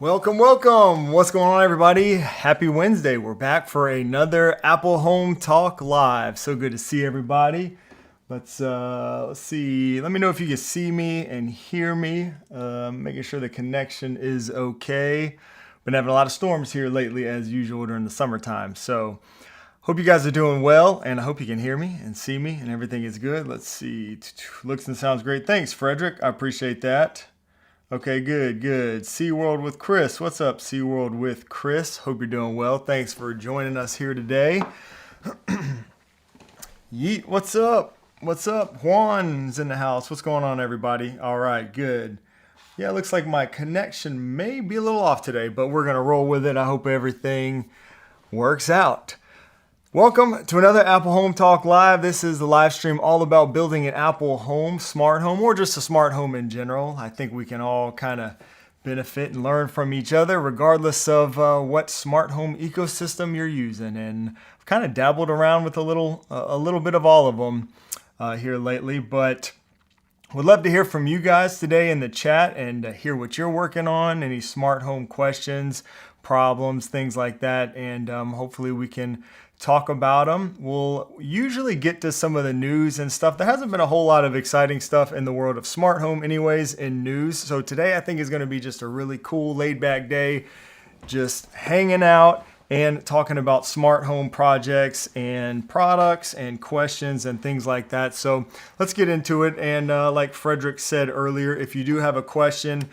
Welcome, welcome. What's going on, everybody? Happy Wednesday. We're back for another Apple Home Talk Live. So good to see everybody. Let's see. Let me know if you can see me and hear me. Making sure the connection is okay. Been having a lot of storms here lately, as usual, during the summertime. So hope you guys are doing well, and I hope you can hear me and see me and everything is good. Let's see. Looks and sounds great. Thanks, Frederick. I appreciate that. Okay, good. SeaWorld with Chris. What's up, SeaWorld with Chris? Hope you're doing well. Thanks for joining us here today. Yeet, what's up? Juan's in the house. What's going on, everybody? All right, good. Yeah, it looks like my connection may be a little off today, but we're going to roll with it. I hope everything works out. Welcome to another Apple Home Talk Live. This is the live stream all about building an Apple home, smart home, or just a smart home in general. I think we can all kind of benefit and learn from each other regardless of what smart home ecosystem you're using. And I've kind of dabbled around with a little bit of all of them here lately, but would love to hear from you guys today in the chat and hear what you're working on, any smart home questions, problems, things like that, and hopefully we can talk about them. We'll usually get to some of the news and stuff. There hasn't been a whole lot of exciting stuff in the world of smart home anyways in news. So today I think is going to be just a really cool laid back day, just hanging out and talking about smart home projects and products and questions and things like that. So let's get into it. And like Frederick said earlier, if you do have a question,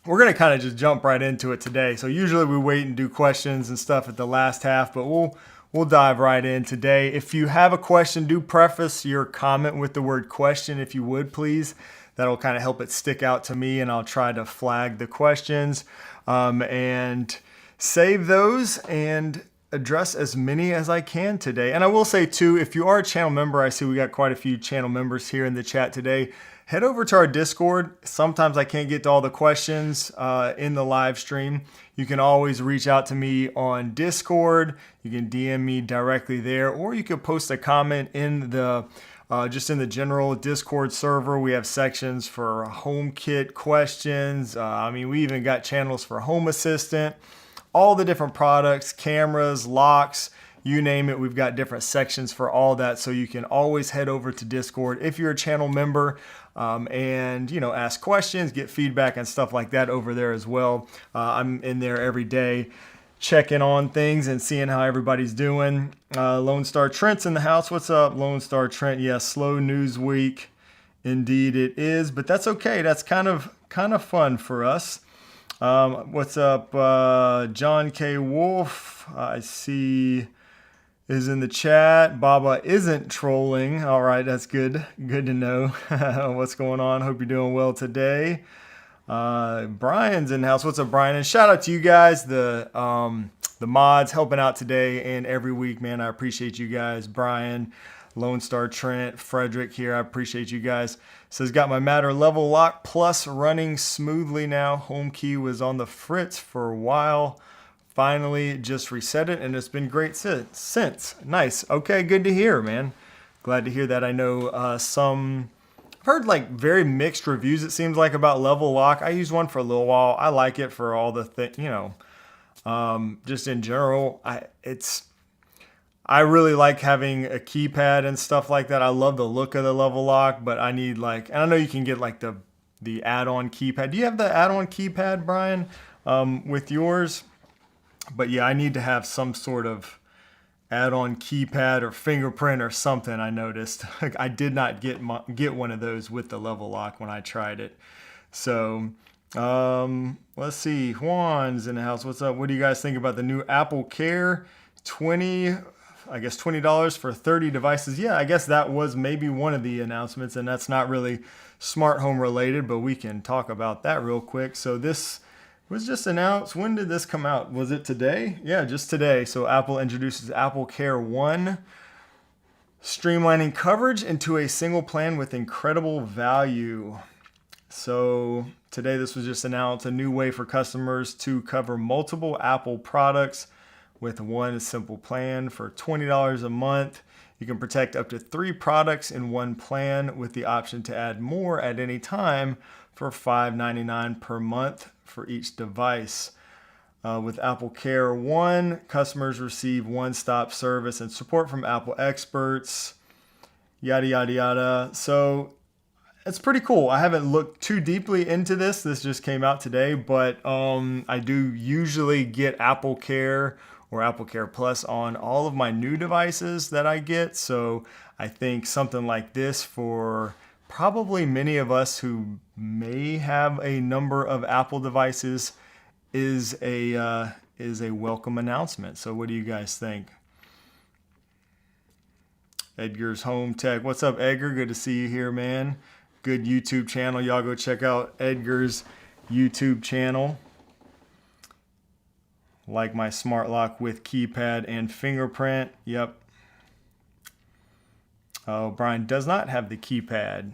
we're going to kind of just jump right into it today. So usually we wait and do questions and stuff at the last half, but we'll dive right in today. If you have a question, do preface your comment with the word question, if you would, please. That'll kind of help it stick out to me, and I'll try to flag the questions and save those and address as many as I can today. And I will say too, if you are a channel member, I see we got quite a few channel members here in the chat today. Head over to our Discord. Sometimes I can't get to all the questions in the live stream. You can always reach out to me on Discord. You can DM me directly there, or you can post a comment in the just in the general Discord server. We have sections for HomeKit questions. We even got channels for Home Assistant, all the different products, cameras, locks, you name it. We've got different sections for all that. So you can always head over to Discord if you're a channel member and, ask questions, get feedback and stuff like that over there as well. I'm in there every day checking on things and seeing how everybody's doing. Lone Star Trent's in the house. What's up, Lone Star Trent? Yes, slow news week. Indeed it is, but that's okay. That's kind of fun for us. What's up, John K. Wolf? I see is in the chat. Baba isn't trolling. All right, that's good. Good to know. What's going on? Hope you're doing well today. Brian's in the house. What's up, Brian? And shout out to you guys, the mods helping out today and every week, man. I appreciate you guys. Brian, Lone Star Trent, Frederick here. I appreciate you guys. Says got my Matter Level Lock Plus running smoothly now. Home key was on the fritz for a while. Finally just reset it, and it's been great since. Nice. Okay, good to hear, man. Glad to hear that. I know I've heard like very mixed reviews, it seems like, about Level Lock. I used one for a little while. I like it for all the just in general. I really like having a keypad and stuff like that. I love the look of the Level Lock, but I need and I know you can get like the add-on keypad. Do you have the add-on keypad, Brian, with yours? But yeah, I need to have some sort of add-on keypad or fingerprint or something. I noticed I did not get one of those with the Level Lock when I tried it. So let's see. Juan's in the house. What's up? What do you guys think about the new Apple Care? $20 for 30 devices. Yeah, I guess that was maybe one of the announcements, and that's not really smart home related, but we can talk about that real quick. So this was just announced. When did this come out? Was it today? Yeah, just today. So Apple introduces Apple Care One, streamlining coverage into a single plan with incredible value. So today this was just announced, a new way for customers to cover multiple Apple products with one simple plan for $20 a month. You can protect up to 3 products in one plan with the option to add more at any time for $5.99 per month for each device. With Apple Care One, customers receive one-stop service and support from Apple experts, yada, yada, yada. So it's pretty cool. I haven't looked too deeply into this. This just came out today, but I do usually get Apple Care or Apple Care Plus on all of my new devices that I get. So I think something like this for probably many of us who may have a number of Apple devices is a welcome announcement. So what do you guys think? Edgar's Home Tech. What's up, Edgar? Good to see you here, man. Good YouTube channel. Y'all go check out Edgar's YouTube channel. Like my smart lock with keypad and fingerprint. Yep. Oh, Brian does not have the keypad.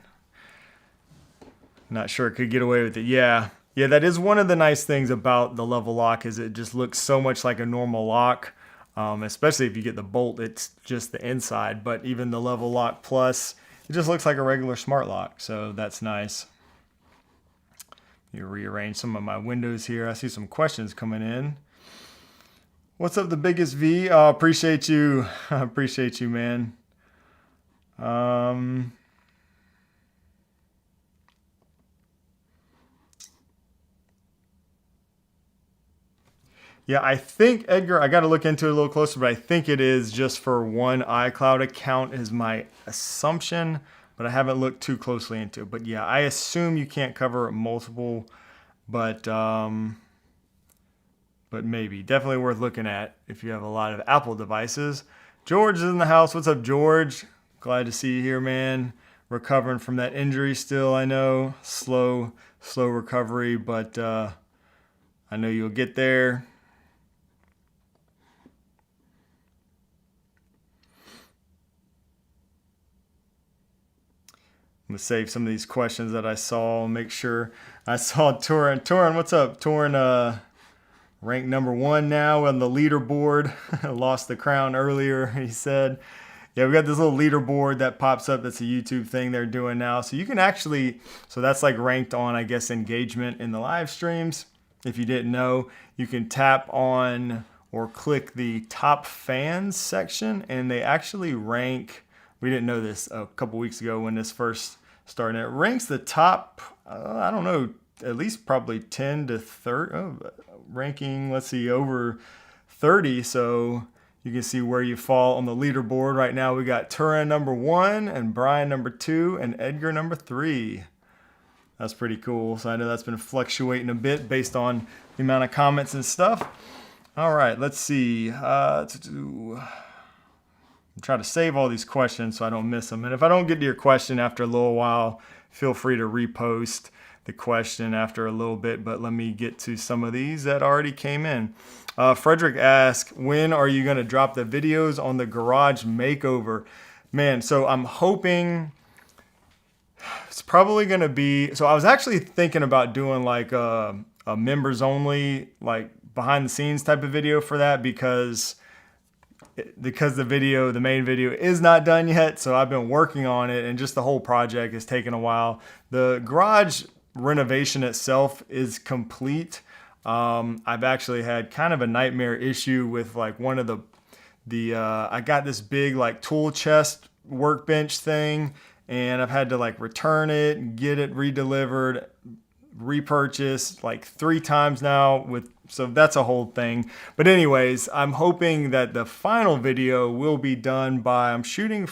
Not sure it could get away with it. Yeah, that is one of the nice things about the level lock is it just looks so much like a normal lock. Especially if you get the bolt, it's just the inside. But even the level lock plus, it just looks like a regular smart lock. So that's nice. You rearrange some of my windows here. I see some questions coming in. What's up, the biggest V? Oh, appreciate you. I appreciate you, man. Yeah, I think, Edgar, I got to look into it a little closer, but I think it is just for one iCloud account is my assumption, but I haven't looked too closely into it. But yeah, I assume you can't cover multiple, but maybe. Definitely worth looking at if you have a lot of Apple devices. George is in the house. What's up, George? Glad to see you here, man. Recovering from that injury still, I know. Slow recovery, but I know you'll get there. I'm going to save some of these questions that I saw. Make sure I saw Torin. Torin, what's up? Torin, ranked number 1 now on the leaderboard. Lost the crown earlier, he said. Yeah, we got this little leaderboard that pops up. That's a YouTube thing they're doing now. So you can actually, so that's like ranked on, I guess, engagement in the live streams. If you didn't know, you can tap on or click the top fans section and they actually rank. We didn't know this a couple weeks ago when this first started. It ranks the top, I don't know, at least probably 10 to 30, ranking, let's see, over 30. So you can see where you fall on the leaderboard. Right now we got Turin number 1 and Brian number 2 and Edgar number 3. That's pretty cool. So I know that's been fluctuating a bit based on the amount of comments and stuff. All right, let's see. Try to save all these questions so I don't miss them. And if I don't get to your question after a little while, feel free to repost the question after a little bit. But let me get to some of these that already came in. Frederick asked, when are you going to drop the videos on the garage makeover? Man, so I'm hoping it's probably going to be, so I was actually thinking about doing like a members only, like behind the scenes type of video for that because the main video is not done yet. So I've been working on it and just the whole project has taken a while. The garage renovation itself is complete. I've actually had kind of a nightmare issue with like one of I got this big like tool chest workbench thing and I've had to like return it, get it redelivered, repurchased like 3 times now so that's a whole thing. But anyways, I'm hoping that the final video will be done I'm shooting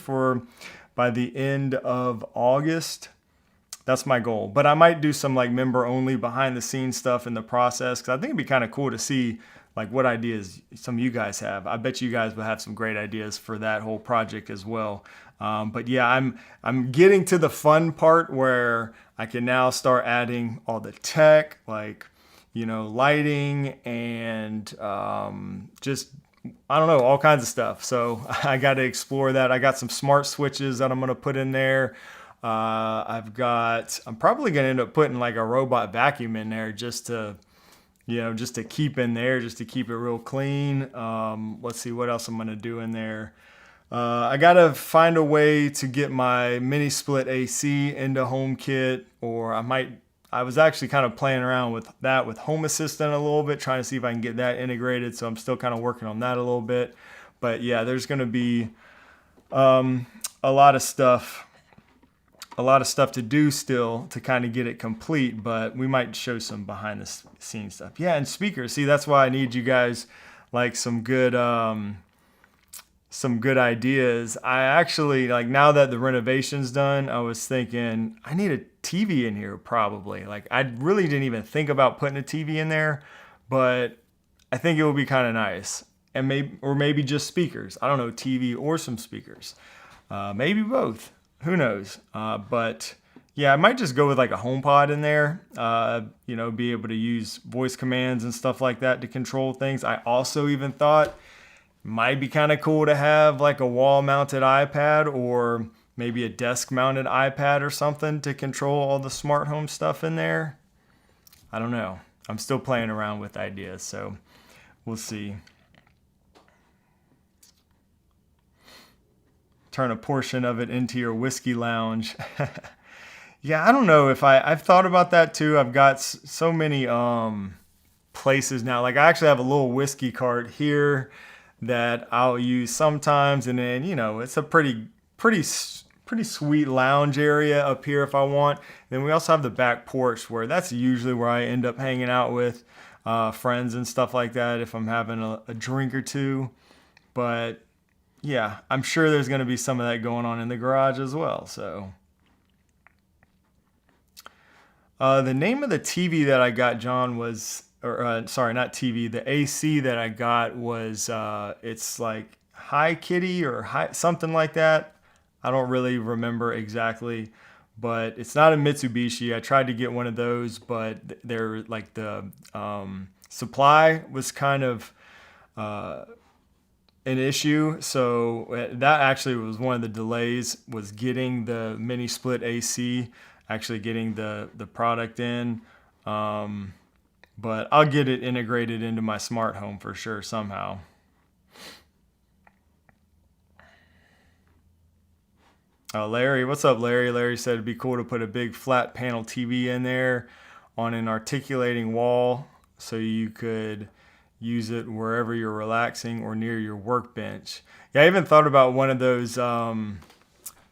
by the end of August. That's my goal. But I might do some like member only behind the scenes stuff in the process because I think it'd be kind of cool to see like what ideas some of you guys have. I bet you guys will have some great ideas for that whole project as well. But yeah, I'm getting to the fun part where I can now start adding all the tech, like, you know, lighting and just, I don't know, all kinds of stuff. So I got to explore that. I got some smart switches that I'm going to put in there. I'm probably going to end up putting like a robot vacuum in there just to keep in there, just to keep it real clean. Let's see what else I'm going to do in there. I gotta find a way to get my MiniSplit AC into HomeKit, or I was actually kind of playing around with that with Home Assistant a little bit, trying to see if I can get that integrated. So I'm still kind of working on that a little bit. But yeah, there's gonna be a lot of stuff to do still to kind of get it complete, but we might show some behind the scenes stuff. Yeah, and speakers. See, that's why I need you guys like some good ideas. I actually, like, now that the renovation's done, I was thinking I need a TV in here probably. Like, I really didn't even think about putting a TV in there, but I think it would be kind of nice. And maybe just speakers. I don't know, TV or some speakers. Maybe both. Who knows? But yeah, I might just go with like a HomePod in there. Be able to use voice commands and stuff like that to control things. I also even thought might be kind of cool to have like a wall-mounted iPad or maybe a desk-mounted iPad or something to control all the smart home stuff in there. I don't know. I'm still playing around with ideas, so we'll see. Turn a portion of it into your whiskey lounge. Yeah, I don't know if I've thought about that too. I've got so many places now. Like, I actually have a little whiskey cart here that I'll use sometimes, and then it's a pretty sweet lounge area up here if I want. Then we also have the back porch, where that's usually where I end up hanging out with friends and stuff like that if I'm having a drink or two. But yeah, I'm sure there's going to be some of that going on in the garage as well. So the name of the TV that I got, John, was, sorry, not TV. The AC that I got was, it's like Hi Kitty or something like that. I don't really remember exactly, but it's not a Mitsubishi. I tried to get one of those, but they're like the supply was kind of an issue. So that actually was one of the delays, was getting the MiniSplit AC, actually getting the product in. But I'll get it integrated into my smart home for sure somehow. Larry, what's up, Larry? Larry said it'd be cool to put a big flat panel TV in there on an articulating wall so you could use it wherever you're relaxing or near your workbench. Yeah, I even thought about one of those,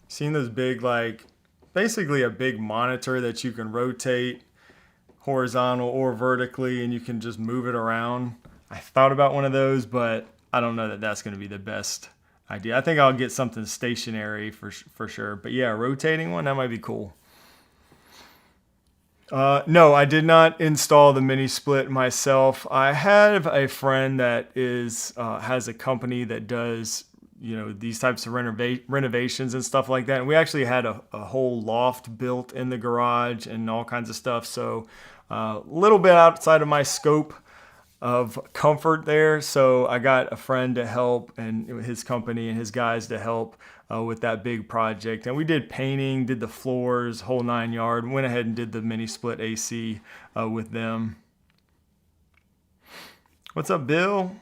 seen those big, like, basically a big monitor that you can rotate horizontal or vertically, and you can just move it around. I thought about one of those, but I don't know that that's going to be the best idea. I think I'll get something stationary for sure. But yeah, rotating one, that might be cool. No, I did not install the MiniSplit myself. I have a friend that has a company that does these types of renovations and stuff like that. And we actually had a whole loft built in the garage and all kinds of stuff. So a little bit outside of my scope of comfort there. So I got a friend to help, and his company and his guys to help with that big project. And we did painting, did the floors, whole 9 yards, went ahead and did the MiniSplit AC with them. What's up, Bill?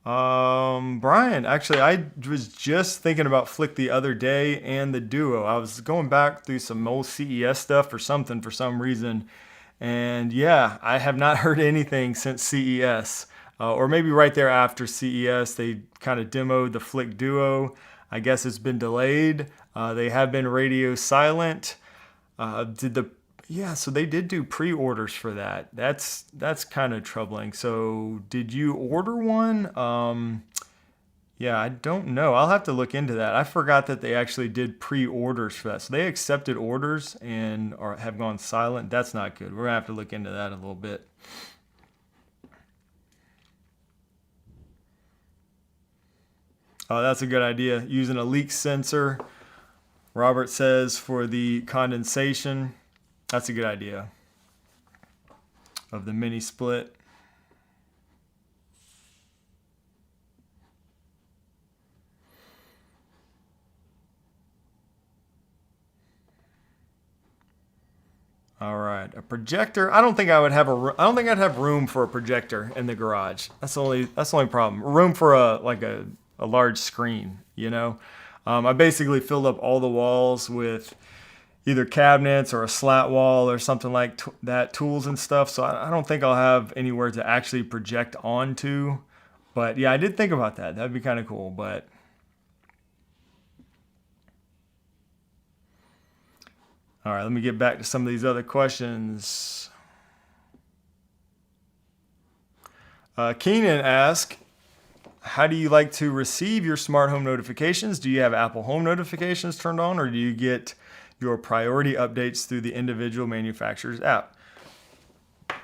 Brian, actually, I was just thinking about Flick the other day and the Duo. I was going back through some old CES stuff or something for some reason. And yeah, I have not heard anything since CES. Or maybe right there after CES, they kind of demoed the Flick Duo. I guess it's been delayed. They have been radio silent. So they did do pre-orders for that. That's kind of troubling. So did you order one? Yeah, I don't know. I'll have to look into that. I forgot that they actually did pre-orders for that. So they accepted orders and have gone silent. That's not good. We're gonna have to look into that a little bit. Oh, that's a good idea. Using a leak sensor, Robert says, for the condensation. That's a good idea of the MiniSplit. All right, a projector. I don't think I would have I don't think I'd have room for a projector in the garage. That's the only problem. Room for a large screen. You know, I basically filled up all the walls with either cabinets or a slat wall or something like that, tools and stuff. So I don't think I'll have anywhere to actually project onto. But yeah, I did think about that. That'd be kind of cool. But all right, let me get back to some of these other questions. Keenan asked, how do you like to receive your smart home notifications? Do you have Apple Home notifications turned on, or do you get your priority updates through the individual manufacturer's app?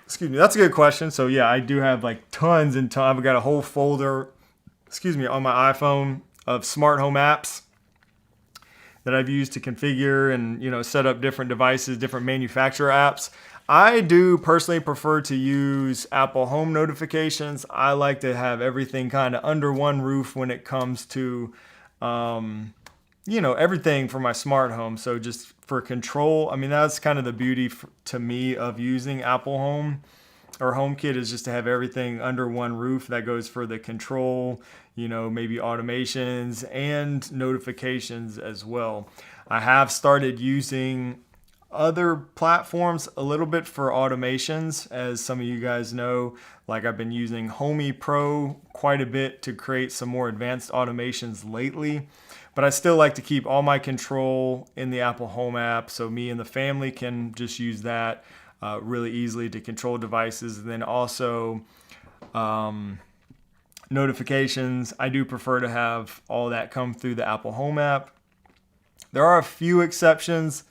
Excuse me, that's a good question. So yeah, I do have like tons and tons. I've got a whole folder, on my iPhone of smart home apps that I've used to configure and set up different devices, different manufacturer apps. I do personally prefer to use Apple Home notifications. I like to have everything kind of under one roof when it comes to everything for my smart home. So just for control, I mean, that's kind of the beauty to me of using Apple Home or HomeKit, is just to have everything under one roof. That goes for the control, maybe automations and notifications as well. I have started using other platforms a little bit for automations, as some of you guys know. Like, I've been using Homey Pro quite a bit to create some more advanced automations lately. But I still like to keep all my control in the Apple Home app, so me and the family can just use that really easily to control devices. And then also notifications, I do prefer to have all that come through the Apple Home app. There are a few exceptions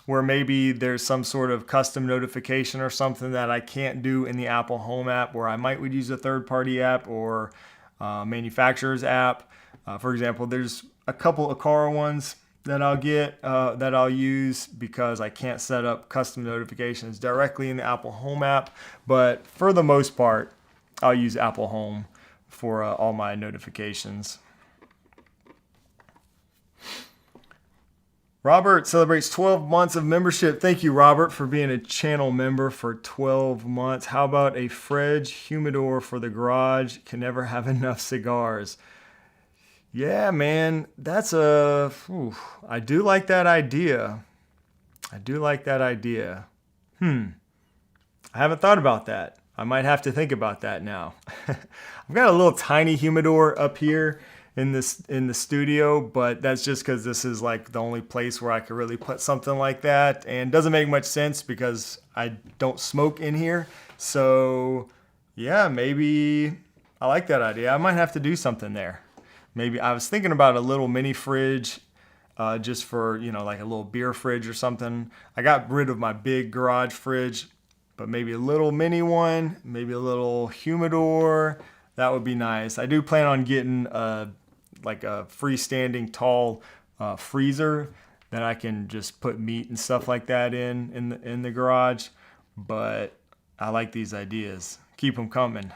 where maybe there's some sort of custom notification or something that I can't do in the Apple Home app, where I would use a third-party app or manufacturer's app. For example, there's a couple Aqara ones that I'll get, that I'll use because I can't set up custom notifications directly in the Apple Home app. But for the most part, I'll use Apple Home for all my notifications. Robert celebrates 12 months of membership. Thank you, Robert, for being a channel member for 12 months. How about a fridge humidor for the garage? Can never have enough cigars. Yeah, man, I do like that idea. I haven't thought about that. I might have to think about that now. I've got a little tiny humidor up here in the studio, but that's just because this is like the only place where I could really put something like that, and doesn't make much sense because I don't smoke in here. So yeah, maybe I like that idea. I might have to do something there. Maybe I was thinking about a little mini fridge, just for, like a little beer fridge or something. I got rid of my big garage fridge, but maybe a little mini one, maybe a little humidor. That would be nice. I do plan on getting a freestanding tall freezer that I can just put meat and stuff like that in the garage. But I like these ideas. Keep them coming.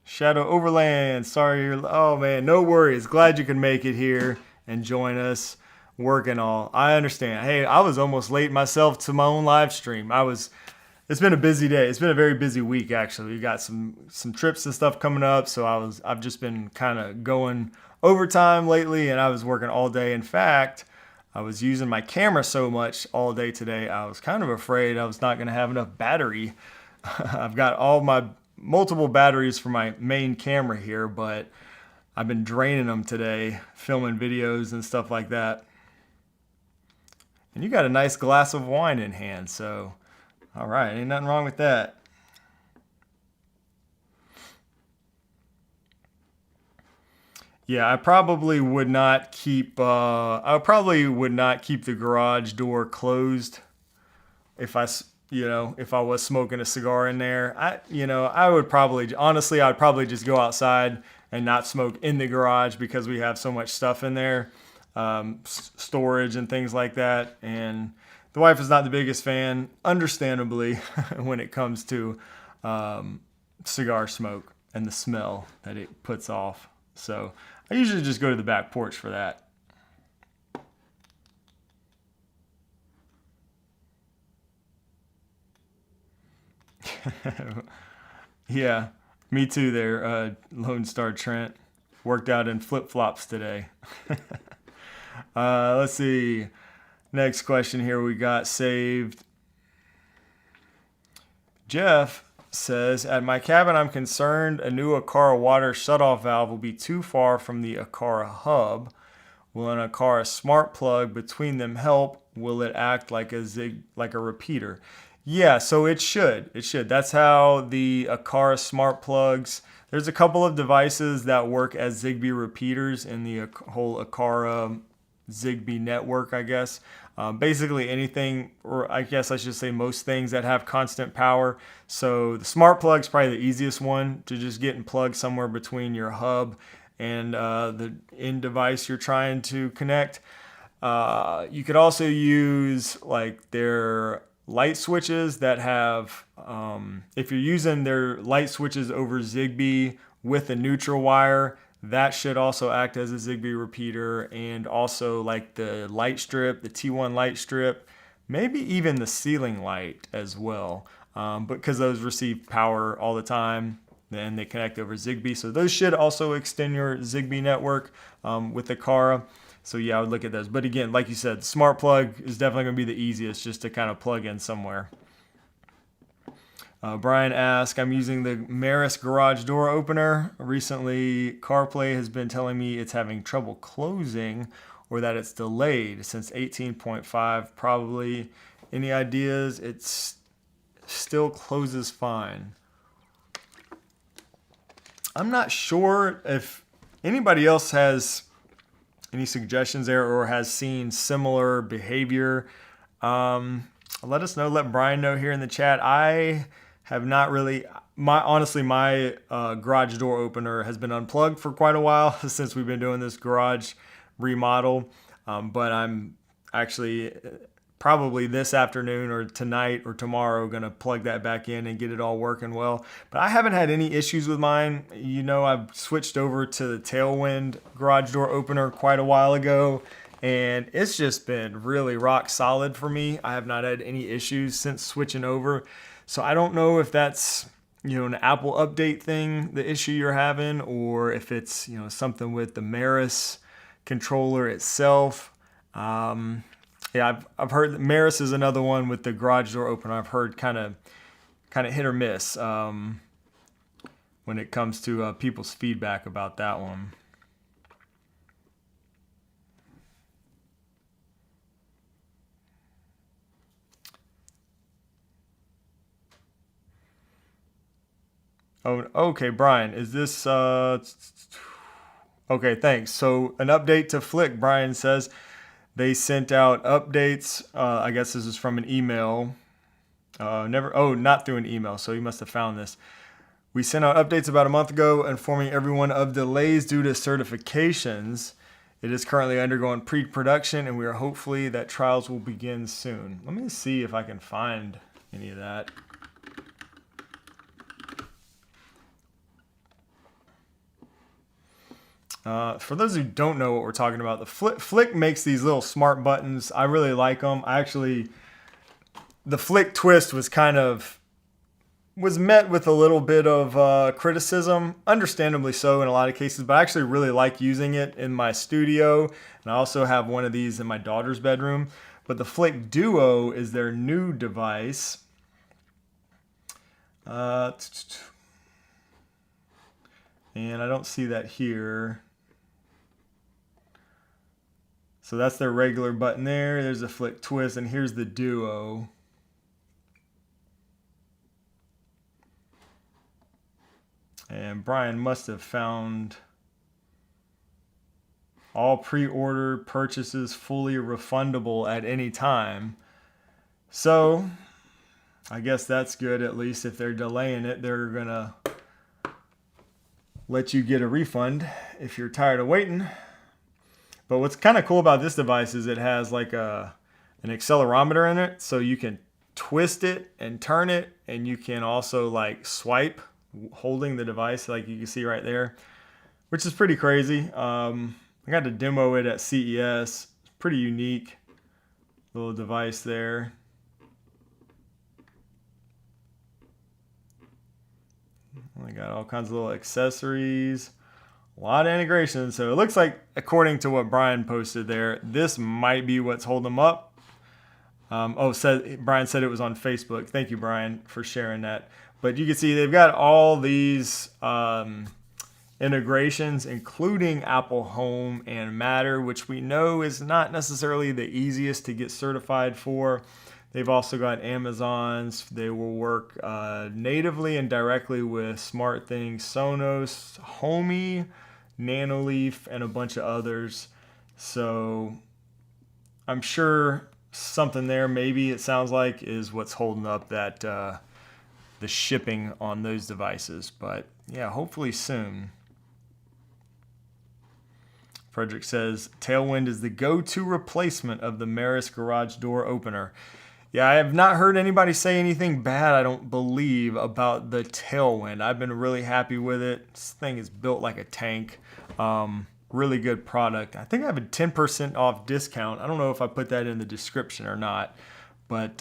Shadow Overland, sorry oh man, no worries. Glad you could make it here and join us, work and all. I understand. Hey, I was almost late myself to my own live stream. It's been a busy day. It's been a very busy week, actually. We got some trips and stuff coming up, so I've just been kind of going overtime lately, and I was working all day. In fact, I was using my camera so much all day today, I was kind of afraid I was not going to have enough battery. I've got all my multiple batteries for my main camera here, but I've been draining them today, filming videos and stuff like that. And you got a nice glass of wine in hand, so all right, ain't nothing wrong with that. Yeah, I probably would not keep the garage door closed if I was smoking a cigar in there. I'd probably just go outside and not smoke in the garage because we have so much stuff in there, storage and things like that. And the wife is not the biggest fan, understandably, when it comes to cigar smoke and the smell that it puts off. So I usually just go to the back porch for that. Yeah, me too there, Lone Star Trent. Worked out in flip-flops today. Let's see. Next question here we got saved. Jeff says, at my cabin, I'm concerned a new Aqara water shutoff valve will be too far from the Aqara hub. Will an Aqara smart plug between them help? Will it act like a repeater? Yeah, so it should. It should. That's how the Aqara smart plugs. There's a couple of devices that work as Zigbee repeaters in the whole Aqara Zigbee network, I guess. Basically anything, or I guess I should say most things that have constant power. So the smart plug is probably the easiest one to just get and plug somewhere between your hub and the end device you're trying to connect. You could also use like their light switches that have, if you're using their light switches over Zigbee with a neutral wire, that should also act as a Zigbee repeater, and also like the light strip, the T1 light strip, maybe even the ceiling light as well, because those receive power all the time and they connect over Zigbee. So those should also extend your Zigbee network with the Aqara. So yeah, I would look at those. But again, like you said, smart plug is definitely going to be the easiest just to kind of plug in somewhere. Brian asks, I'm using the Maris garage door opener. Recently, CarPlay has been telling me it's having trouble closing or that it's delayed since 18.5 probably. Any ideas? It still closes fine. I'm not sure if anybody else has any suggestions there or has seen similar behavior. Let us know. Let Brian know here in the chat. I have not really, my garage door opener has been unplugged for quite a while since we've been doing this garage remodel. But I'm actually probably this afternoon or tonight or tomorrow going to plug that back in and get it all working well. But I haven't had any issues with mine. You know, I've switched over to the Tailwind garage door opener quite a while ago, and it's just been really rock solid for me. I have not had any issues since switching over. So I don't know if that's, you know, an Apple update thing, the issue you're having, or if it's, you know, something with the Maris controller itself. Yeah, I've heard that Maris is another one with the garage door opener. I've heard kind of hit or miss when it comes to people's feedback about that one. Oh, okay, Brian, is this okay, thanks. So an update to Flick, Brian says they sent out updates. I guess this is from an email. Not through an email, so you must have found this. We sent out updates about a month ago informing everyone of delays due to certifications. It is currently undergoing pre-production, and we are hopefully that trials will begin soon. Let me see if I can find any of that. For those who don't know what we're talking about, the Flick makes these little smart buttons. I really like them. The Flick twist was met with a little bit of criticism, understandably so in a lot of cases, but I actually really like using it in my studio, and I also have one of these in my daughter's bedroom. But the Flick Duo is their new device. And I don't see that here. So that's their regular button there. There's a Flick twist, and here's the Duo. And Brian must have found all pre-order purchases fully refundable at any time. So I guess that's good. At least if they're delaying it, they're gonna let you get a refund if you're tired of waiting. But what's kind of cool about this device is it has like an accelerometer in it, so you can twist it and turn it, and you can also like swipe holding the device, like you can see right there, which is pretty crazy. I got to demo it at CES. It's pretty unique little device there. I got all kinds of little accessories, a lot of integration. So it looks like, according to what Brian posted there, this might be what's holding them up. Brian said it was on Facebook. Thank you, Brian, for sharing that. But you can see they've got all these integrations, including Apple Home and Matter, which we know is not necessarily the easiest to get certified for. They've also got Amazon's. They will work natively and directly with SmartThings, Sonos, Homey, Nanoleaf, and a bunch of others. So I'm sure something there, maybe it sounds like, is what's holding up that the shipping on those devices. But yeah, hopefully soon. Frederick says Tailwind is the go-to replacement of the Maris garage door opener. Yeah, I have not heard anybody say anything bad, I don't believe, about the Tailwind. I've been really happy with it. This thing is built like a tank. Really good product. I think I have a 10% off discount. I don't know if I put that in the description or not, but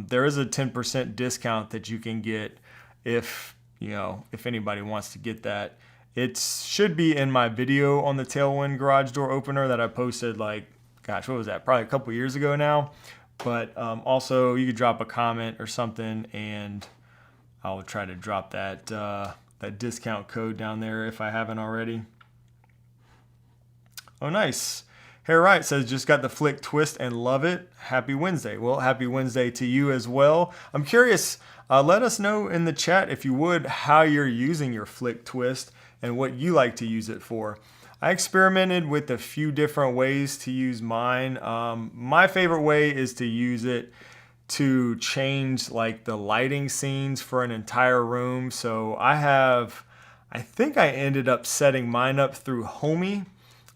there is a 10% discount that you can get if anybody wants to get that. It should be in my video on the Tailwind garage door opener that I posted, like, gosh, what was that? Probably a couple years ago now. But also, you could drop a comment or something, and I'll try to drop that that discount code down there if I haven't already. Oh, nice. Hair Right says, just got the Flick Twist and love it. Happy Wednesday. Well, happy Wednesday to you as well. I'm curious, let us know in the chat, if you would, how you're using your Flick Twist and what you like to use it for. I experimented with a few different ways to use mine. My favorite way is to use it to change like the lighting scenes for an entire room. So I think I ended up setting mine up through Homey.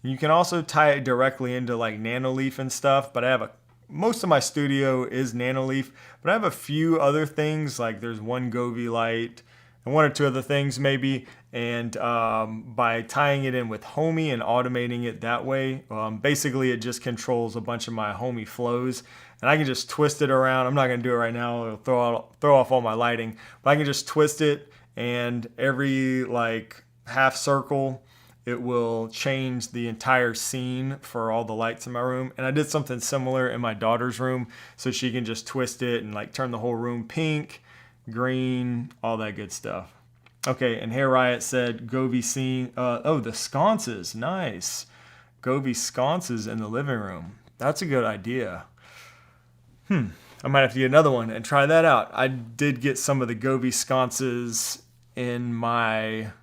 You can also tie it directly into like Nanoleaf and stuff, but most of my studio is Nanoleaf, but I have a few other things, like there's one Govee light and one or two other things maybe. And by tying it in with Homey and automating it that way, basically it just controls a bunch of my Homey flows, and I can just twist it around. I'm not going to do it right now. It'll throw off all my lighting, but I can just twist it, and every like half circle, it will change the entire scene for all the lights in my room. And I did something similar in my daughter's room, so she can just twist it and like turn the whole room pink, green, all that good stuff. Okay, and Hair Riot said Govee scene. The sconces, nice. Govee sconces in the living room. That's a good idea. I might have to get another one and try that out. I did get some of the Govee sconces in my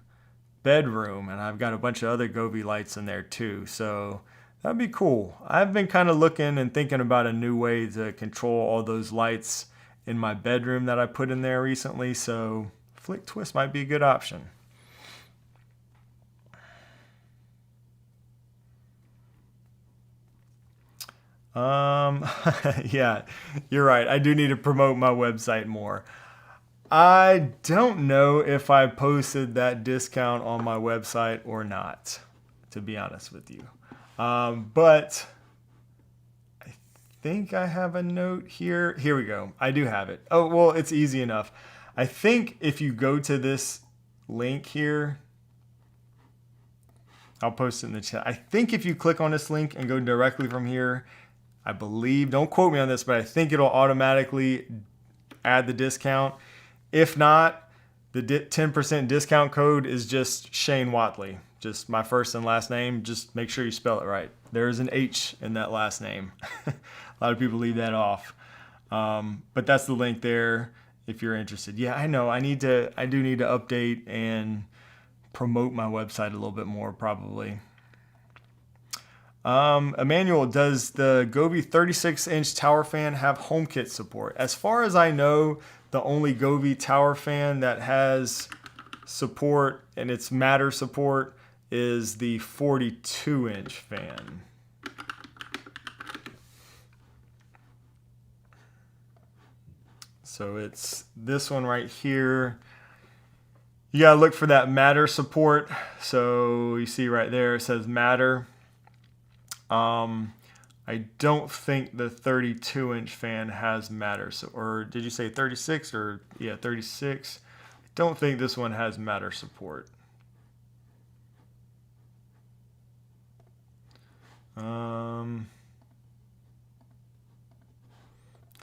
bedroom, and I've got a bunch of other Govee lights in there too. So that'd be cool. I've been kind of looking and thinking about a new way to control all those lights in my bedroom that I put in there recently. So Flick Twist might be a good option. Yeah, you're right. I do need to promote my website more. I don't know if I posted that discount on my website or not, to be honest with you. But I think I have a note here. Here we go. I do have it. Oh, well, it's easy enough. I think if you go to this link here, I'll post it in the chat. I think if you click on this link and go directly from here, I believe, don't quote me on this, but I think it'll automatically add the discount. If not, the 10% discount code is just Shane Whatley, just my first and last name. Just make sure you spell it right. There is an H in that last name. A lot of people leave that off. But that's the link there if you're interested. Yeah, I know. I do need to update and promote my website a little bit more, probably. Emmanuel, does the Govee 36-inch tower fan have HomeKit support? As far as I know, the only Govee tower fan that has support, and it's Matter support, is the 42-inch fan. So it's this one right here. You gotta look for that matter support. So you see right there, it says matter. I don't think the 32-inch fan has matter. So, or did you say 36 or yeah, 36? I don't think this one has matter support.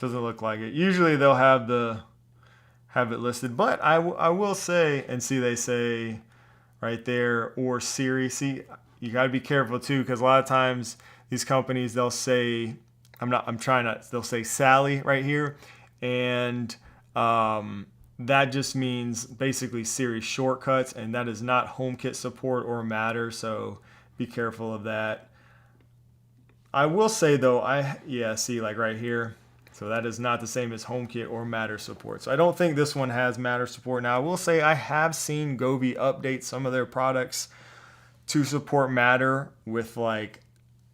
Doesn't look like it. Usually they'll have it listed, but I will say, and see they say right there, or Siri. See, you got to be careful too, because a lot of times these companies, they'll say, they'll say Sally right here, and that just means basically Siri shortcuts, and that is not HomeKit support or Matter, so be careful of that. I will say though, see, like right here, so that is not the same as HomeKit or Matter support. So I don't think this one has Matter support. Now I will say I have seen GOI update some of their products to support Matter with like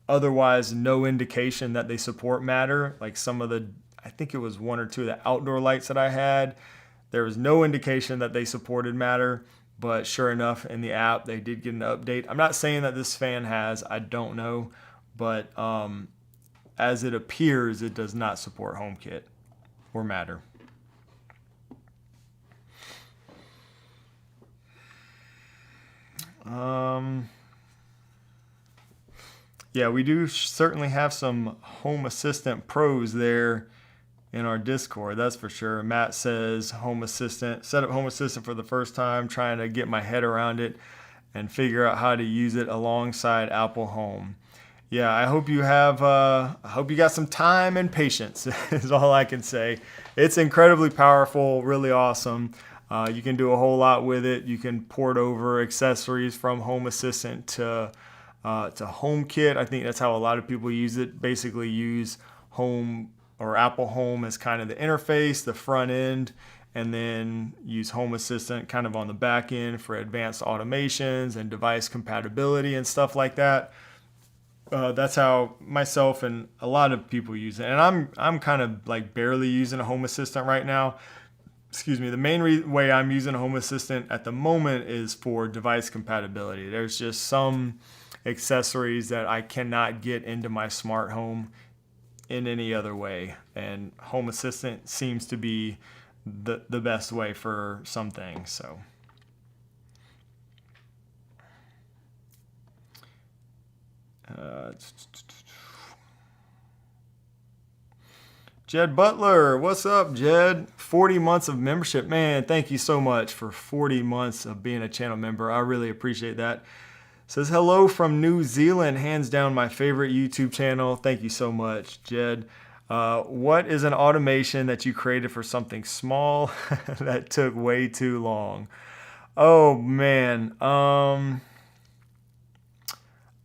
otherwise no indication that they support Matter. Like some of the, I think it was one or two of the outdoor lights that I had, there was no indication that they supported Matter, but sure enough in the app they did get an update. I'm not saying that this fan has, I don't know, but as it appears, it does not support HomeKit or Matter. Yeah, we do certainly have some Home Assistant pros there in our Discord, that's for sure. Matt says Home Assistant, set up Home Assistant for the first time, trying to get my head around it and figure out how to use it alongside Apple Home. Yeah, I hope you have, I hope you got some time and patience is all I can say. It's incredibly powerful, really awesome. You can do a whole lot with it. You can port over accessories from Home Assistant to HomeKit. I think that's how a lot of people use it. Basically use Home or Apple Home as kind of the interface, the front end, and then use Home Assistant kind of on the back end for advanced automations and device compatibility and stuff like that. That's how myself and a lot of people use it. And I'm kind of like barely using a Home Assistant right now. Excuse me. The main way I'm using a Home Assistant at the moment is for device compatibility. There's just some accessories that I cannot get into my smart home in any other way. And Home Assistant seems to be the best way for some things. So. Jed Butler, what's up, Jed? 40 months of membership. Man, thank you so much for 40 months of being a channel member. I really appreciate that. Says hello from New Zealand, hands down my favorite YouTube channel. Thank you so much, Jed. What is an automation that you created for something small that took way too long? Oh man,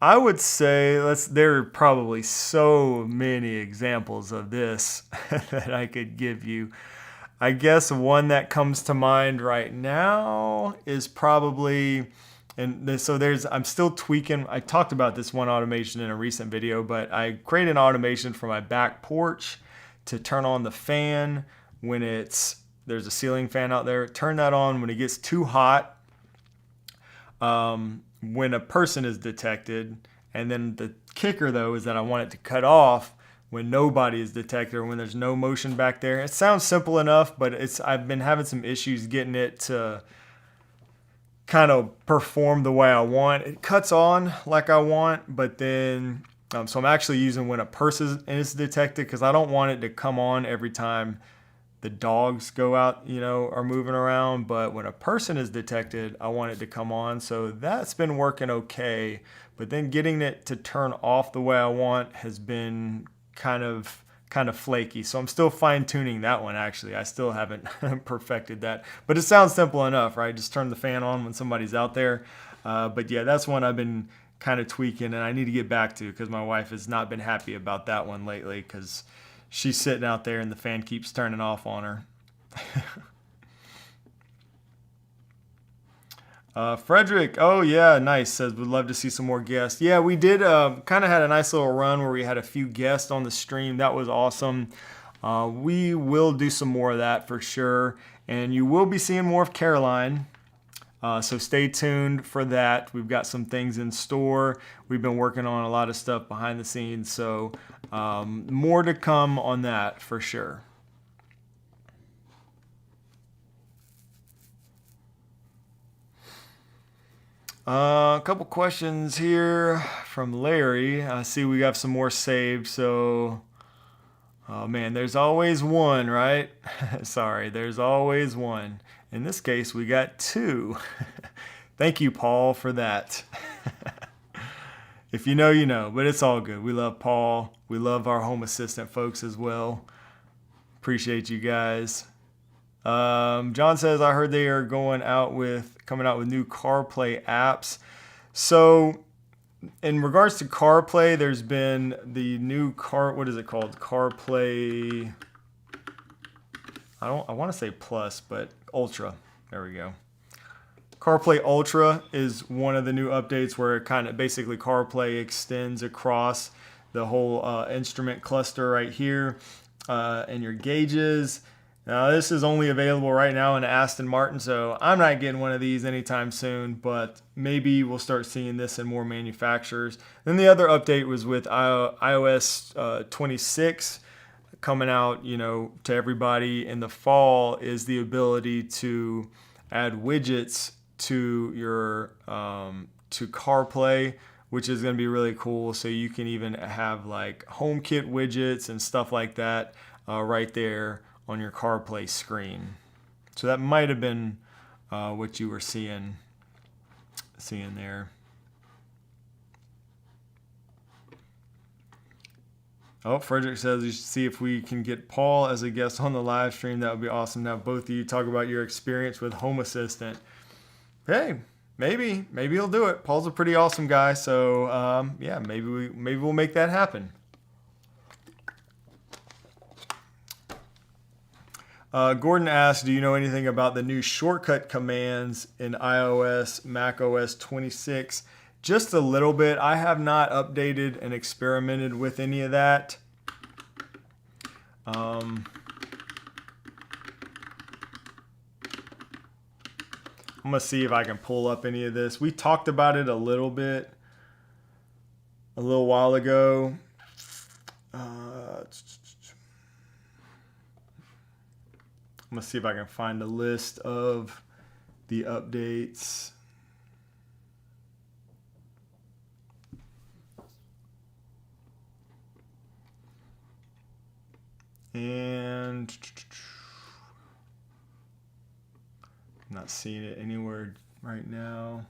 I would say there are probably so many examples of this that I could give you. I guess one that comes to mind right now is probably, I'm still tweaking. I talked about this one automation in a recent video, but I created an automation for my back porch to turn on the fan when there's a ceiling fan out there. Turn that on when it gets too hot. When a person is detected, and then the kicker though is that I want it to cut off when nobody is detected or when there's no motion back there. It sounds simple enough, but I've been having some issues getting it to kind of perform the way I want. It cuts on like I want, but then so I'm actually using when a person is detected, because I don't want it to come on every time the dogs go out, are moving around. But when a person is detected, I want it to come on. So that's been working okay. But then getting it to turn off the way I want has been kind of flaky. So I'm still fine tuning that one, actually. I still haven't perfected that. But it sounds simple enough, right? Just turn the fan on when somebody's out there. But yeah, that's one I've been kind of tweaking and I need to get back to, because my wife has not been happy about that one lately, because she's sitting out there and the fan keeps turning off on her. Frederick, oh yeah, nice, says would love to see some more guests. Yeah, we did kind of had a nice little run where we had a few guests on the stream. That was awesome. We will do some more of that for sure. And you will be seeing more of Caroline. So stay tuned for that. We've got some things in store. We've been working on a lot of stuff behind the scenes. So more to come on that for sure. A couple questions here from Larry. I see we got some more saved. So, oh man, there's always one, right? Sorry, there's always one. In this case, we got two. Thank you, Paul, for that. If you know, you know, but it's all good. We love Paul. We love our home assistant folks as well. Appreciate you guys. John says, I heard they are coming out with new CarPlay apps. So in regards to CarPlay, there's been the new what is it called? CarPlay, I want to say Plus, but Ultra. There we go. CarPlay Ultra is one of the new updates where it kind of basically CarPlay extends across the whole instrument cluster right here and your gauges. Now, this is only available right now in Aston Martin, so I'm not getting one of these anytime soon, but maybe we'll start seeing this in more manufacturers. Then the other update was with iOS 26 coming out, to everybody in the fall, is the ability to add widgets to your to CarPlay, which is going to be really cool. So you can even have like HomeKit widgets and stuff like that right there on your CarPlay screen. So that might have been what you were seeing there. Oh, Frederick says you should see if we can get Paul as a guest on the live stream. That would be awesome to have both of you talk about your experience with Home Assistant. Hey, maybe he'll do it. Paul's a pretty awesome guy, so yeah, maybe we'll make that happen. Gordon asked, do you know anything about the new shortcut commands in iOS, macOS 26? Just a little bit. I have not updated and experimented with any of that. I'm going to see if I can pull up any of this. We talked about it a little bit a little while ago. I'm going to see if I can find a list of the updates. And I'm not seeing it anywhere right now.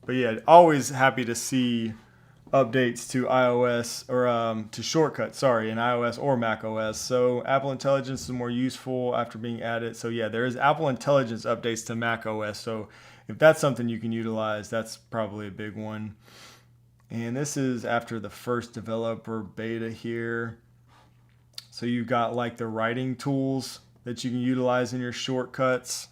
But yeah, always happy to see updates to iOS or to shortcuts, in iOS or macOS. So Apple Intelligence is more useful after being added. So yeah, there is Apple Intelligence updates to macOS. So if that's something you can utilize, that's probably a big one. And this is after the first developer beta here. So you've got like the writing tools that you can utilize in your shortcuts.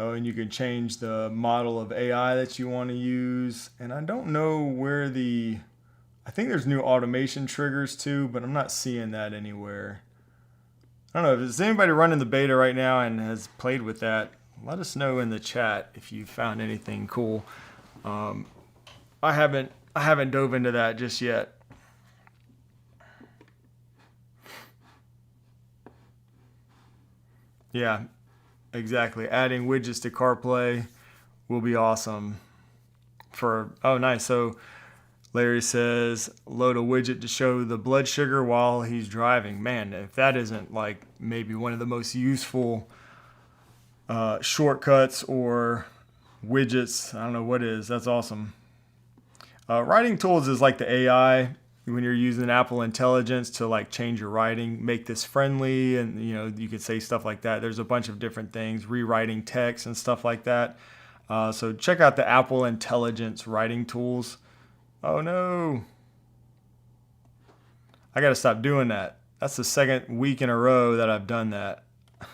Oh, and you can change the model of AI that you want to use. And I don't know where I think there's new automation triggers too, but I'm not seeing that anywhere. I don't know if there's anybody running the beta right now and has played with that. Let us know in the chat if you found anything cool. I haven't dove into that just yet. Yeah, exactly. Adding widgets to CarPlay will be awesome. Oh, nice. So Larry says, load a widget to show the blood sugar while he's driving. Man, if that isn't like maybe one of the most useful shortcuts or widgets, I don't know what is. That's awesome. Writing tools is like the AI when you're using Apple Intelligence to like change your writing, make this friendly, and you could say stuff like that. There's a bunch of different things, rewriting text and stuff like that. So check out the Apple Intelligence writing tools. Oh no, I gotta stop doing that. That's the second week in a row that I've done that.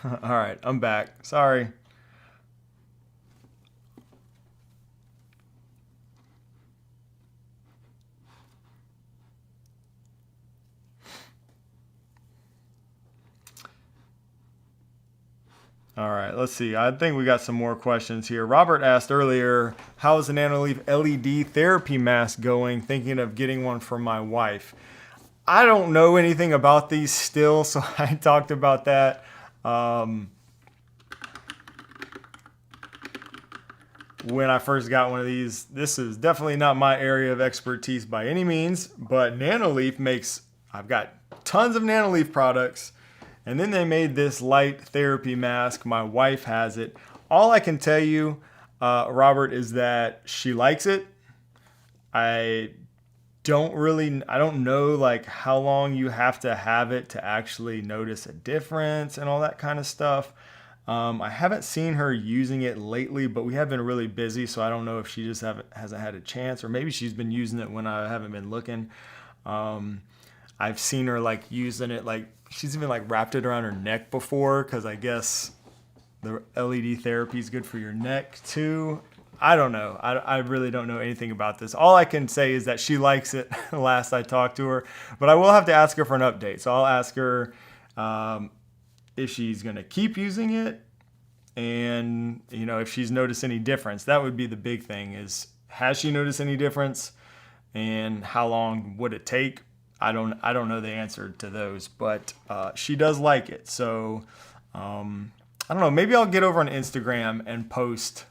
All right, I'm back. Sorry. All right, let's see. I think we got some more questions here. Robert asked earlier, how is the Nanoleaf LED therapy mask going? Thinking of getting one for my wife. I don't know anything about these still, so I talked about that. When I first got one of these. This is definitely not my area of expertise by any means, but Nanoleaf makes, I've got tons of Nanoleaf products. And then they made this light therapy mask. My wife has it. All I can tell you, Robert, is that she likes it. I don't know like how long you have to have it to actually notice a difference and all that kind of stuff. I haven't seen her using it lately, but we have been really busy, so I don't know if she just hasn't had a chance, or maybe she's been using it when I haven't been looking. I've seen her like using it, like she's even like wrapped it around her neck before, because I guess the LED therapy is good for your neck too. I don't know. I really don't know anything about this. All I can say is that she likes it last I talked to her, but I will have to ask her for an update. So I'll ask her if she's going to keep using it, and if she's noticed any difference. That would be the big thing, is has she noticed any difference, and how long would it take? I don't know the answer to those, but she does like it. So I don't know, maybe I'll get over on Instagram and post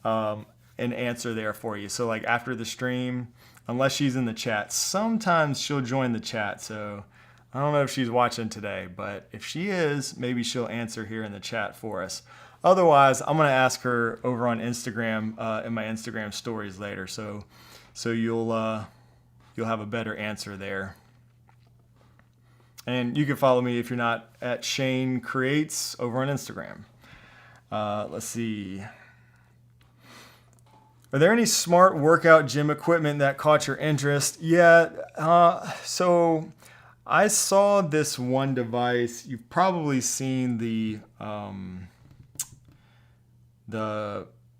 an answer there for you. So like after the stream, unless she's in the chat, sometimes she'll join the chat. So I don't know if she's watching today, but if she is, maybe she'll answer here in the chat for us. Otherwise, I'm going to ask her over on Instagram in my Instagram stories later. So you'll have a better answer there. And you can follow me if you're not at Shane Creates over on Instagram. Let's see. Are there any smart workout gym equipment that caught your interest? Yeah. So I saw this one device. You've probably seen the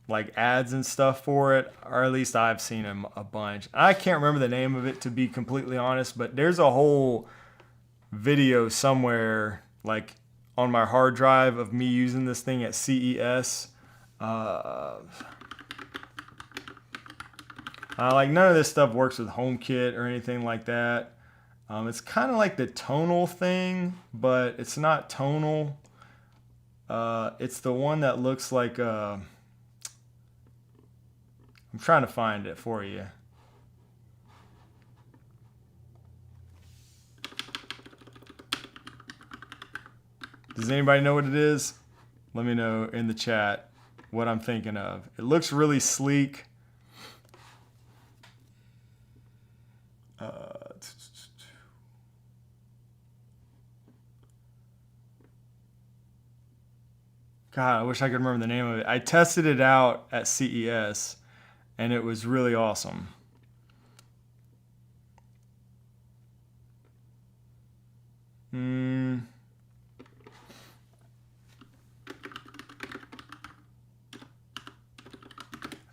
like ads and stuff for it, or at least I've seen them a bunch. I can't remember the name of it, to be completely honest, but there's a whole video somewhere like on my hard drive of me using this thing at CES. Like none of this stuff works with HomeKit or anything like that. It's kind of like the tonal thing, but it's not tonal. It's the one that looks like I'm trying to find it for you. Does anybody know what it is? Let me know in the chat what I'm thinking of. It looks really sleek. God, I wish I could remember the name of it. I tested it out at CES, and it was really awesome. I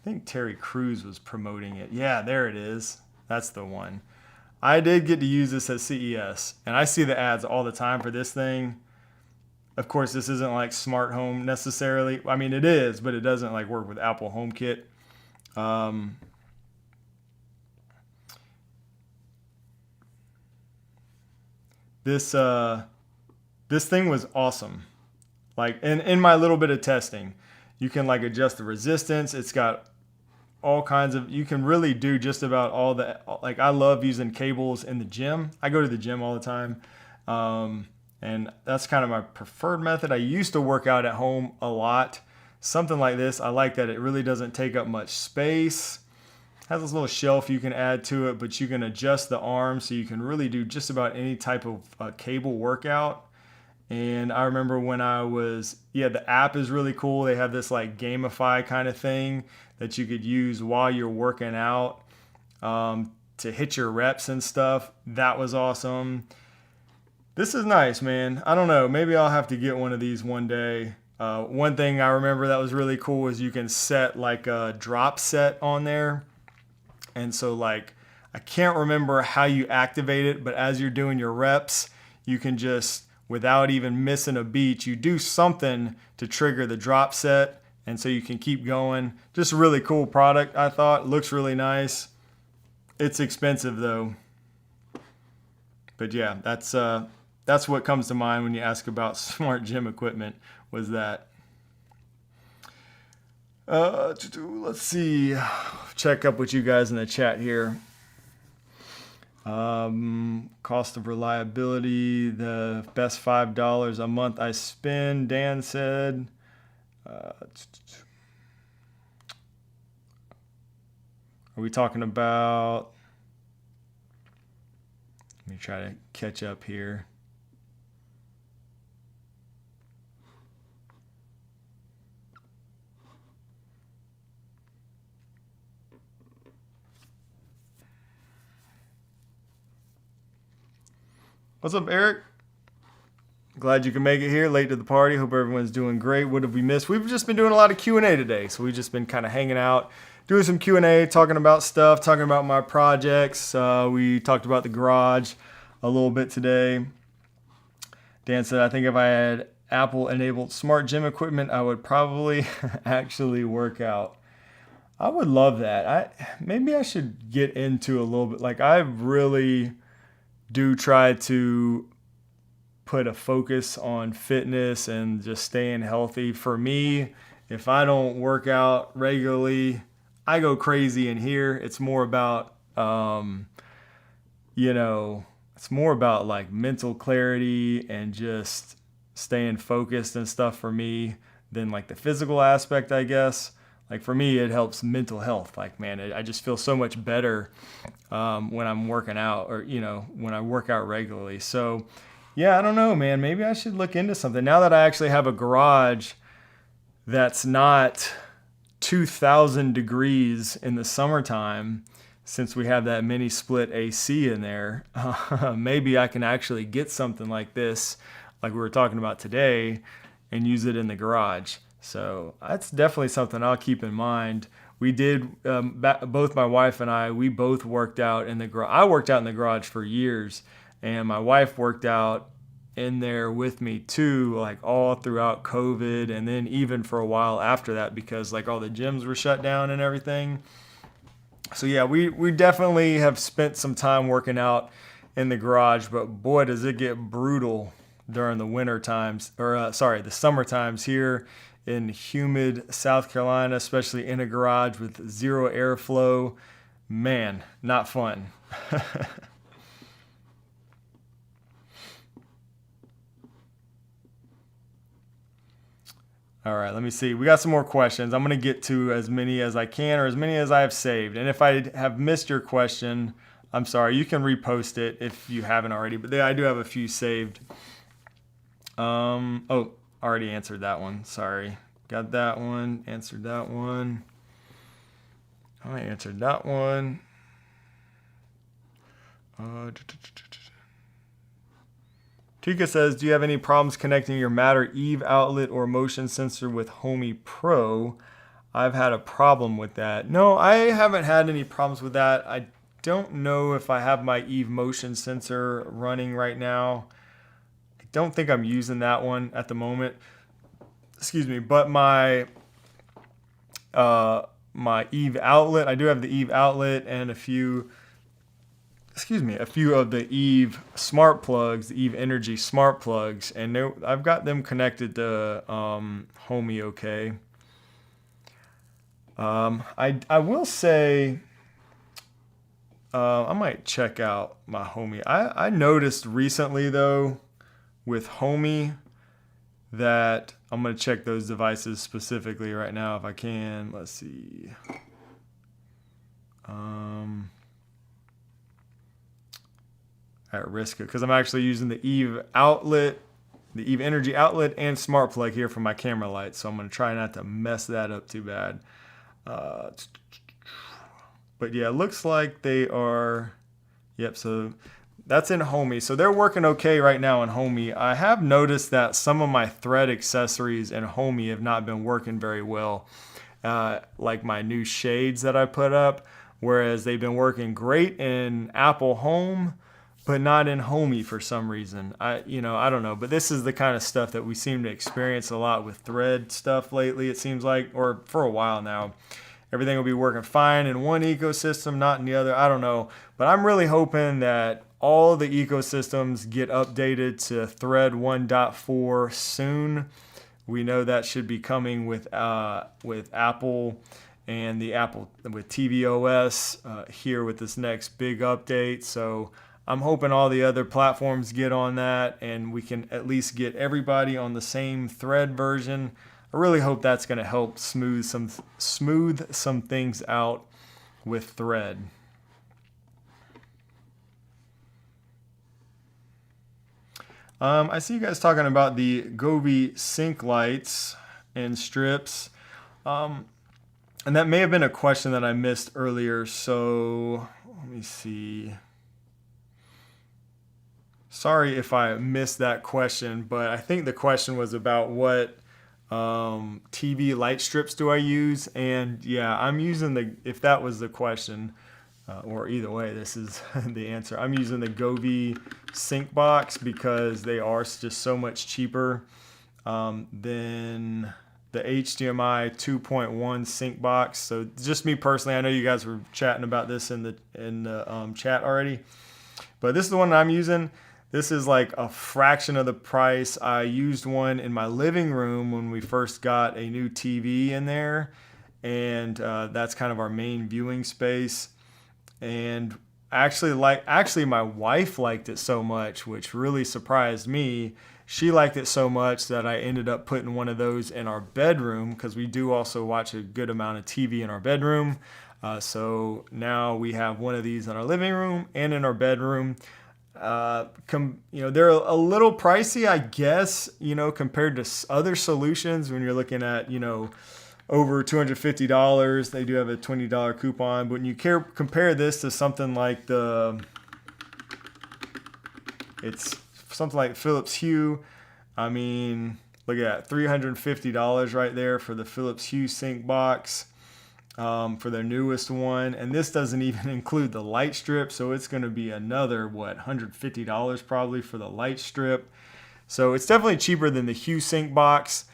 think Terry Crews was promoting it. Yeah, there it is. That's the one. I did get to use this at CES, and I see the ads all the time for this thing. Of course, this isn't like smart home necessarily. I mean, it is, but it doesn't like work with Apple HomeKit. This thing was awesome. Like in my little bit of testing, you can like adjust the resistance. It's got all kinds of, you can really do just about all the, like I love using cables in the gym. I go to the gym all the time. And that's kind of my preferred method. I used to work out at home a lot. Something like this, I like that it really doesn't take up much space. has this little shelf you can add to it, but you can adjust the arm so you can really do just about any type of cable workout. And I remember when the app is really cool. They have this like gamify kind of thing that you could use while you're working out to hit your reps and stuff. That was awesome. This is nice, man. I don't know. Maybe I'll have to get one of these one day. One thing I remember that was really cool is you can set like a drop set on there. And so like, I can't remember how you activate it, but as you're doing your reps, you can just, without even missing a beat, you do something to trigger the drop set. And so you can keep going. Just a really cool product, I thought. Looks really nice. It's expensive though. But yeah, that's what comes to mind when you ask about smart gym equipment, was that. Let's see. Check up with you guys in the chat here. Cost of reliability, the best $5 a month I spend, Dan said. Are we talking about, let me try to catch up here. What's up, Eric? Glad you can make it here, late to the party. Hope everyone's doing great. What have we missed? We've just been doing a lot of Q&A today. So we've just been kind of hanging out, doing some Q&A, talking about stuff, talking about my projects. We talked about the garage a little bit today. Dan said, I think if I had Apple-enabled smart gym equipment, I would probably actually work out. I would love that. Maybe I should get into a little bit. Like, I really do try to put a focus on fitness and just staying healthy. For me, if I don't work out regularly, I go crazy in here. It's more about, it's more about like mental clarity and just staying focused and stuff for me than like the physical aspect, I guess. Like for me, it helps mental health. Like, man, I just feel so much better when I'm working out, or, when I work out regularly. So yeah, I don't know, man. Maybe I should look into something now that I actually have a garage that's not 2,000 degrees in the summertime. Since we have that MiniSplit AC in there, maybe I can actually get something like this, like we were talking about today, and use it in the garage. So that's definitely something I'll keep in mind. We did, both my wife and I, we both worked out in the garage. I worked out in the garage for years, and my wife worked out in there with me too, like all throughout COVID, and then even for a while after that, because like all the gyms were shut down and everything. So yeah, we definitely have spent some time working out in the garage, but boy, does it get brutal during the winter times, the summer times here in humid South Carolina, especially in a garage with zero airflow. Man, not fun. All right, let me see. We got some more questions. I'm going to get to as many as I can, or as many as I have saved. And if I have missed your question, I'm sorry. You can repost it if you haven't already. But I do have a few saved. Already answered that one. Sorry. Got that one. Answered that one. I answered that one. Tika says, do you have any problems connecting your Matter Eve outlet or motion sensor with Homey Pro? I've had a problem with that. No, I haven't had any problems with that. I don't know if I have my Eve motion sensor running right now. I don't think I'm using that one at the moment. Excuse me, but my Eve outlet, I do have the Eve outlet and a few of the Eve smart plugs, the Eve Energy smart plugs, and I've got them connected to Homey okay. I will say, I might check out my Homey. I noticed recently though with Homey that I'm going to check those devices specifically right now if I can. Let's see. At risk, because I'm actually using the Eve outlet, the Eve Energy outlet and smart plug here for my camera light. So I'm going to try not to mess that up too bad. But yeah, it looks like they are, yep, so that's in Homey. So they're working okay right now in Homey. I have noticed that some of my thread accessories in Homey have not been working very well. Like my new shades that I put up, whereas they've been working great in Apple Home, but not in Homey for some reason. I don't know, but this is the kind of stuff that we seem to experience a lot with thread stuff lately, it seems like, or for a while now. Everything will be working fine in one ecosystem, not in the other. I don't know, but I'm really hoping that all the ecosystems get updated to Thread 1.4 soon. We know that should be coming with Apple and the Apple with tvOS here with this next big update. So I'm hoping all the other platforms get on that and we can at least get everybody on the same Thread version. I really hope that's going to help smooth some things out with Thread. I see you guys talking about the GOI Sync lights and strips. And that may have been a question that I missed earlier. So let me see. Sorry if I missed that question, but I think the question was about what TV light strips do I use? And yeah, I'm using if that was the question, or either way, this is the answer. I'm using the GOI Sync Box because they are just so much cheaper than the HDMI 2.1 Sync Box. So just me personally, I know you guys were chatting about this in the chat already, but this is the one I'm using. This is like a fraction of the price. I used one in my living room when we first got a new TV in there, and that's kind of our main viewing space. And actually, my wife liked it so much, which really surprised me. She liked it so much that I ended up putting one of those in our bedroom because we do also watch a good amount of TV in our bedroom. So now we have one of these in our living room and in our bedroom. They're a little pricey, I guess, compared to other solutions when you're looking at, over $250. They do have a $20 coupon, but when you compare this to something like it's something like Philips Hue. I mean, look at that, $350 right there for the Philips Hue Sync Box. For their newest one, and this doesn't even include the light strip, so it's going to be another $150 probably for the light strip. So it's definitely cheaper than the Hue Sync Box.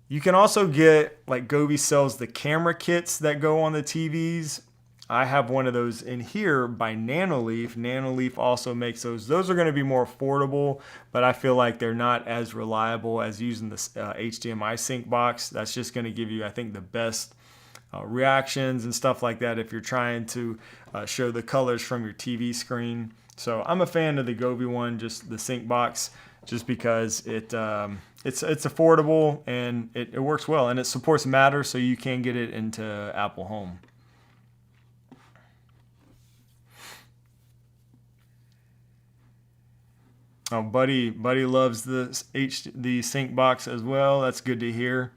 You can also get, like, GOI sells the camera kits that go on the TVs. I have one of those in here by Nanoleaf. Nanoleaf also makes those. Those are going to be more affordable, but I feel like they're not as reliable as using the HDMI Sync Box. That's just going to give you, I think, the best reactions and stuff like that if you're trying to show the colors from your TV screen. So I'm a fan of the GOI one, just the Sync Box, just because it's affordable and it works well, and it supports Matter, so you can get it into Apple Home. Oh, Buddy loves the Sync Box as well. That's good to hear.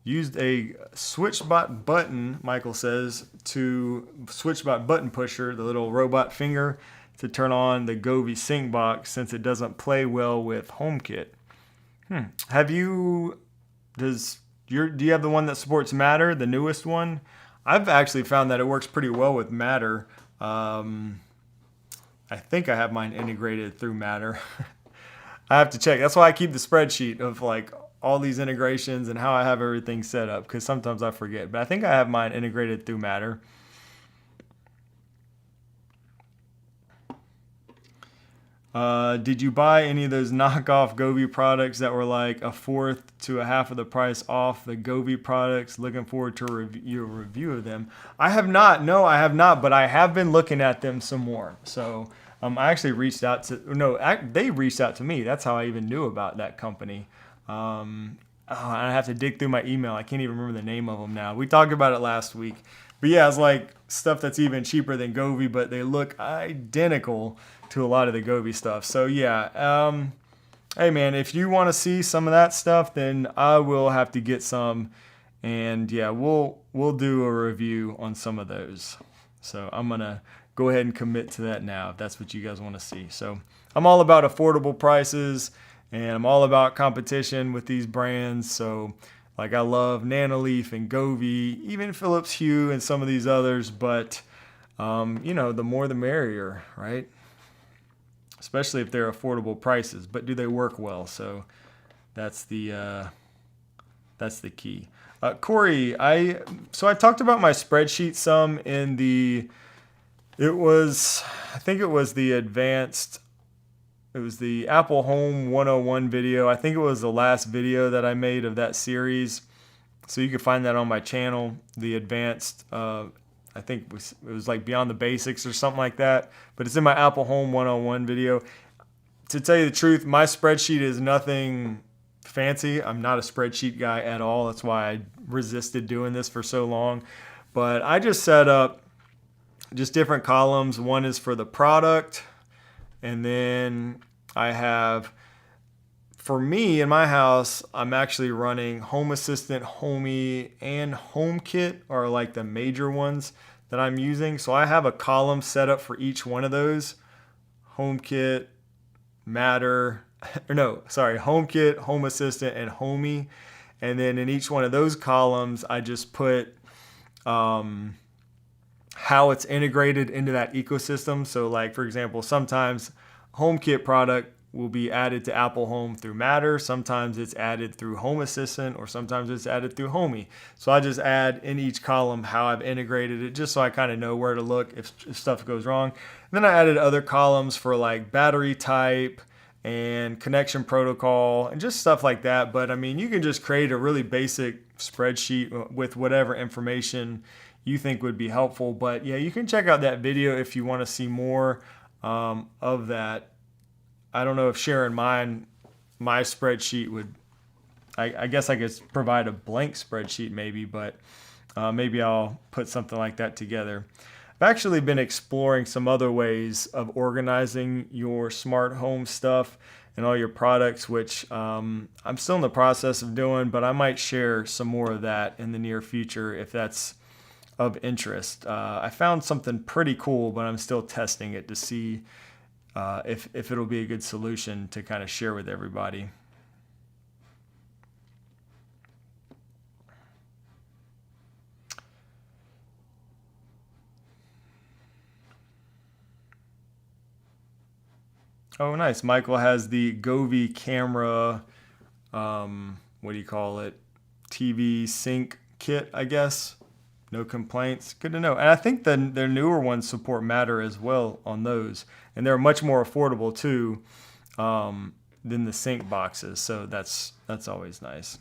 Used a SwitchBot button, Michael says, to SwitchBot button pusher, the little robot finger, to turn on the GOI Sync Box since it doesn't play well with HomeKit. Do you have the one that supports Matter, the newest one? I've actually found that it works pretty well with Matter. I think I have mine integrated through Matter. I have to check. That's why I keep the spreadsheet of like all these integrations and how I have everything set up, because sometimes I forget. But I think I have mine integrated through Matter. Did you buy any of those knockoff GOI products that were like a fourth to a half of the price off the GOI products? Looking forward to your review of them. I have not. No, I have not, but I have been looking at them some more. So I actually reached out to, no, they reached out to me. That's how I even knew about that company. I have to dig through my email. I can't even remember the name of them now. We talked about it last week. But yeah, it's like stuff that's even cheaper than Govee, but they look identical to a lot of the Govee stuff. So yeah, hey man, if you want to see some of that stuff, then I will have to get some, and yeah, we'll do a review on some of those. So I'm gonna go ahead and commit to that now if that's what you guys want to see. So I'm all about affordable prices, and I'm all about competition with these brands. So like I love Nanoleaf and Govee, even Philips Hue and some of these others, but you know, the more the merrier, right? Especially if they're affordable prices, but do they work well? So that's the key. Corey, I talked about my spreadsheet some in the, I think it was the advanced, it was the Apple Home 101 video. I think it was the last video that I made of that series. So you can find that on my channel, the advanced, I think it was like Beyond the Basics or something like that. But it's in my Apple Home 101 video. To tell you the truth, my spreadsheet is nothing fancy. I'm not a spreadsheet guy at all. That's why I resisted doing this for so long. But I just set up just different columns. One is for the product. And then I have, for me in my house, I'm actually running Home Assistant, Homey, and HomeKit are like the major ones that I'm using. So I have a column set up for each one of those. HomeKit, Matter, or no, sorry, HomeKit, Home Assistant, and Homey. And then in each one of those columns, I just put how it's integrated into that ecosystem. So like, for example, sometimes HomeKit product will be added to Apple Home through Matter. Sometimes it's added through Home Assistant, or sometimes it's added through Homey. So I just add in each column how I've integrated it, just so I kind of know where to look if stuff goes wrong. And then I added other columns for like battery type and connection protocol and just stuff like that. But I mean, you can just create a really basic spreadsheet with whatever information you think would be helpful. But yeah, you can check out that video if you want to see more of that. I don't know if sharing my spreadsheet would, I guess I could provide a blank spreadsheet maybe, but maybe I'll put something like that together. I've actually been exploring some other ways of organizing your smart home stuff and all your products, which I'm still in the process of doing, but I might share some more of that in the near future if that's of interest. I found something pretty cool, but I'm still testing it to see if it'll be a good solution to kind of share with everybody. Oh, nice. Michael has the Govee camera, what do you call it? TV sync kit, I guess. No complaints. Good to know. And I think their newer ones support Matter as well on those. And they're much more affordable too than the sync boxes. So that's always nice.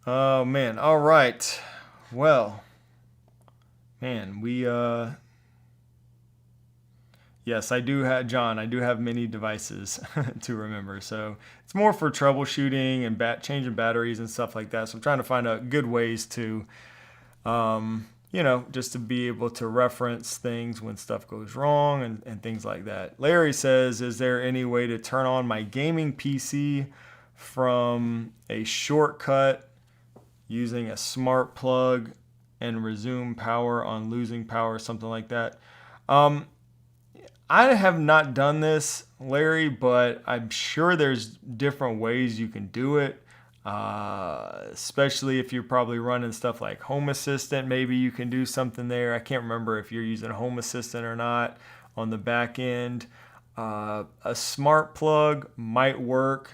Oh man. All right. Well, man, yes, I do have, John, I do have many devices to remember. So it's more for troubleshooting and changing batteries and stuff like that. So I'm trying to find out good ways to, just to be able to reference things when stuff goes wrong and things like that. Larry says, is there any way to turn on my gaming PC from a shortcut using a smart plug and resume power on losing power, something like that? I have not done this, Larry, but I'm sure there's different ways you can do it, especially if you're probably running stuff like Home Assistant. Maybe you can do something there. I can't remember if you're using Home Assistant or not on the back end. A smart plug might work.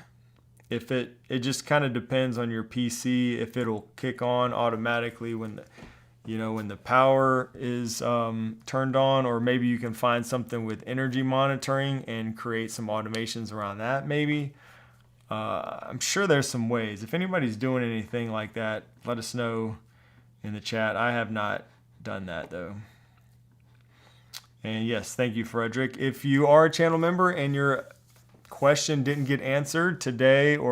If it just kind of depends on your PC, if it'll kick on automatically when the power is turned on, or maybe you can find something with energy monitoring and create some automations around that maybe. I'm sure there's some ways. If anybody's doing anything like that, let us know in the chat. I have not done that though. And yes, thank you, Frederick. If you are a channel member and your question didn't get answered today or